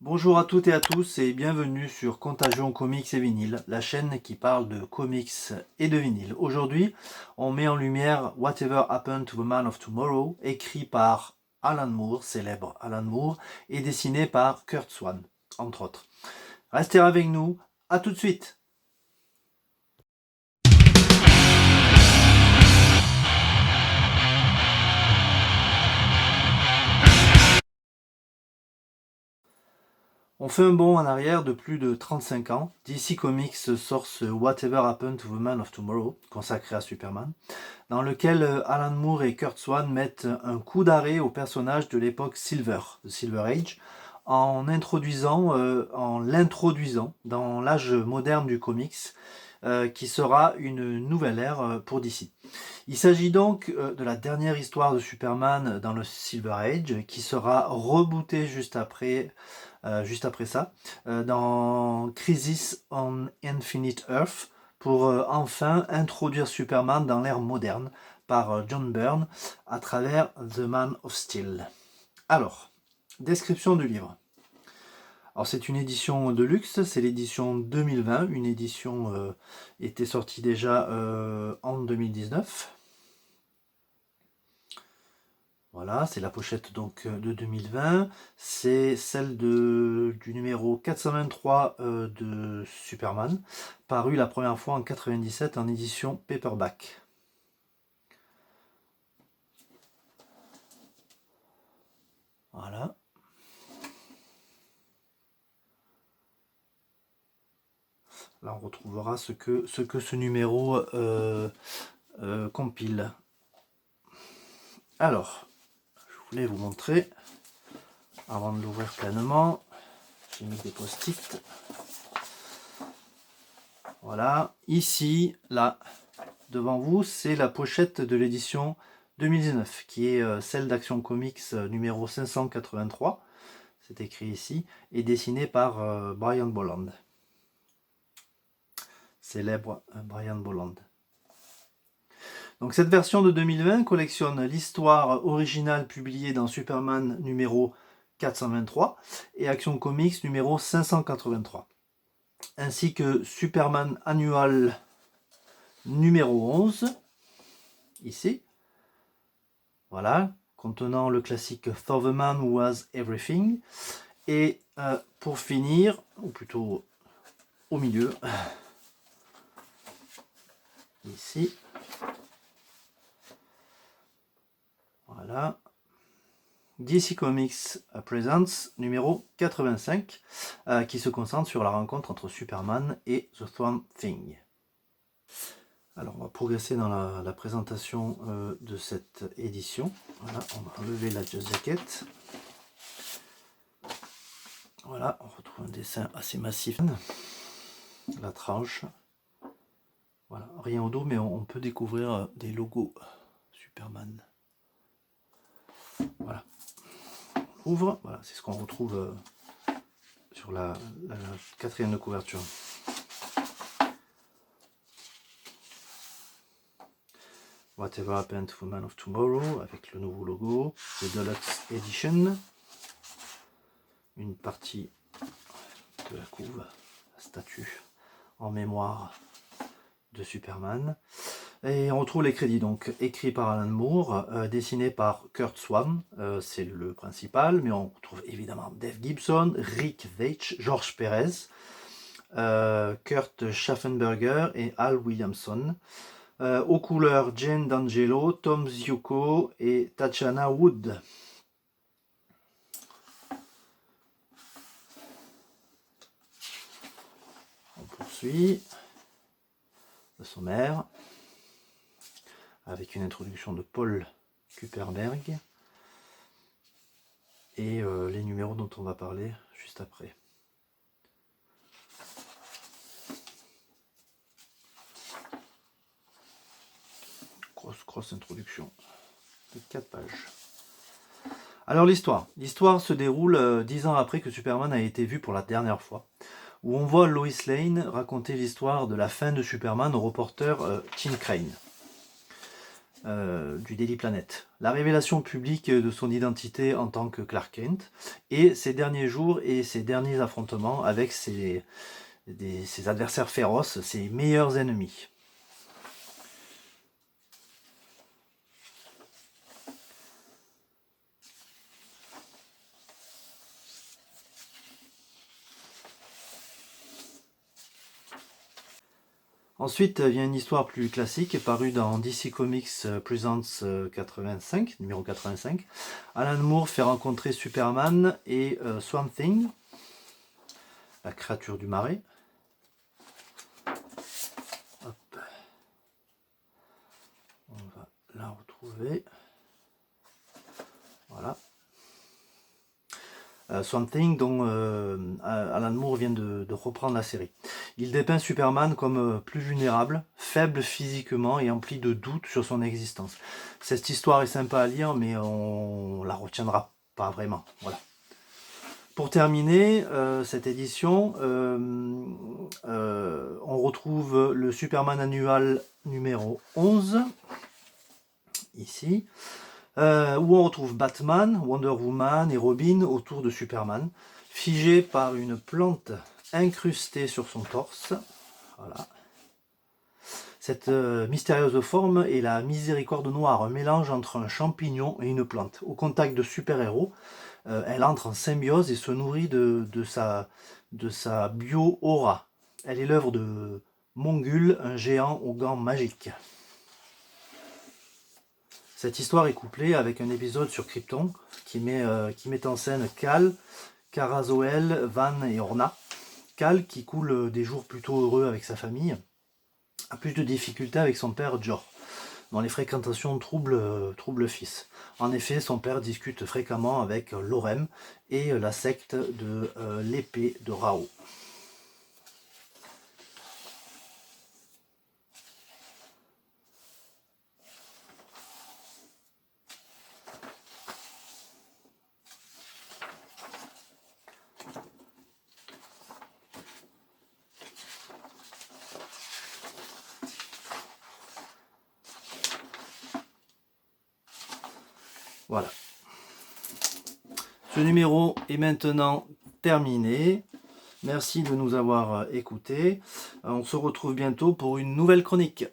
Bonjour à toutes et à tous et bienvenue sur Contagion Comics et Vinyle, la chaîne qui parle de comics et de vinyle. Aujourd'hui, on met en lumière Whatever Happened to the Man of Tomorrow, écrit par Alan Moore, célèbre Alan Moore, et dessiné par Kurt Swan, entre autres. Restez avec nous, à tout de suite. On fait un bond en arrière de plus de 35 ans. DC Comics sort ce Whatever Happened to the Man of Tomorrow, consacré à Superman, dans lequel Alan Moore et Kurt Swan mettent un coup d'arrêt au personnage de l'époque Silver, de Silver Age, en l'introduisant dans l'âge moderne du comics, qui sera une nouvelle ère pour DC. Il s'agit donc de la dernière histoire de Superman dans le Silver Age, qui sera rebootée juste après ça, dans Crisis on Infinite Earth, pour enfin introduire Superman dans l'ère moderne par John Byrne à travers The Man of Steel. Alors, description du livre. Alors c'est une édition de luxe, c'est l'édition 2020, une édition était sortie déjà en 2019. Voilà, c'est la pochette donc de 2020, c'est celle du numéro 423 de Superman, paru la première fois en 97 en édition paperback. Voilà. Là on retrouvera ce que ce numéro compile. Alors, je voulais vous montrer, avant de l'ouvrir pleinement, j'ai mis des post-it. Voilà, ici, là, devant vous, c'est la pochette de l'édition 2019, qui est celle d'Action Comics numéro 583, c'est écrit ici, et dessinée par Brian Bolland. Célèbre Brian Bolland. Donc cette version de 2020 collectionne l'histoire originale publiée dans Superman numéro 423 et Action Comics numéro 583, ainsi que Superman Annual numéro 11, ici, voilà, contenant le classique For the Man Who Was Everything, et pour finir, ou plutôt au milieu, ici, voilà, DC Comics Presents numéro 85, qui se concentre sur la rencontre entre Superman et The Swamp Thing. Alors on va progresser dans la présentation de cette édition. Voilà, on va enlever la Just Jacket. Voilà, on retrouve un dessin assez massif. La tranche. Voilà, rien au dos, mais on peut découvrir des logos Superman. Voilà. On ouvre, voilà, c'est ce qu'on retrouve sur la quatrième de couverture. Whatever Happened to the Man of Tomorrow, avec le nouveau logo, The Deluxe Edition. Une partie de la couve, la statue en mémoire de Superman. Et on retrouve les crédits, donc écrit par Alan Moore, dessiné par Kurt Swan, c'est le principal, mais on retrouve évidemment Dave Gibson, Rick Veitch, George Perez, Kurt Schaffenberger et Al Williamson. Aux couleurs, Jane D'Angelo, Tom Ziuko et Tatiana Wood. On poursuit le sommaire avec une introduction de Paul Kupperberg et les numéros dont on va parler juste après. Grosse introduction de 4 pages. Alors l'histoire se déroule 10 ans après que Superman a été vu pour la dernière fois, où on voit Lois Lane raconter l'histoire de la fin de Superman au reporter Tim Crane. du Daily Planet. La révélation publique de son identité en tant que Clark Kent et ses derniers jours et ses derniers affrontements avec ses adversaires féroces, ses meilleurs ennemis. Ensuite vient une histoire plus classique parue dans DC Comics Presents 85, numéro 85. Alan Moore fait rencontrer Superman et Swamp Thing, la créature du marais. Hop. On va la retrouver. Voilà. Swamp Thing, dont Alan Moore vient de reprendre la série. Il dépeint Superman comme plus vulnérable, faible physiquement et empli de doutes sur son existence. Cette histoire est sympa à lire, mais on la retiendra pas vraiment. Voilà. Pour terminer cette édition, on retrouve le Superman annual numéro 11, ici. Où on retrouve Batman, Wonder Woman et Robin autour de Superman, figé par une plante incrustée sur son torse. Voilà. Cette mystérieuse forme est la miséricorde noire, un mélange entre un champignon et une plante. Au contact de super-héros, elle entre en symbiose et se nourrit de sa bio-aura. Elle est l'œuvre de Mongul, un géant aux gants magiques. Cette histoire est couplée avec un épisode sur Krypton qui met en scène Kal, Kara-Zor-El, Van et Orna. Kal, qui coule des jours plutôt heureux avec sa famille, a plus de difficultés avec son père Jor, dont les fréquentations troublent le fils. En effet, son père discute fréquemment avec l'Orem et la secte de l'épée de Rao. Voilà. Ce numéro est maintenant terminé. Merci de nous avoir écoutés. On se retrouve bientôt pour une nouvelle chronique.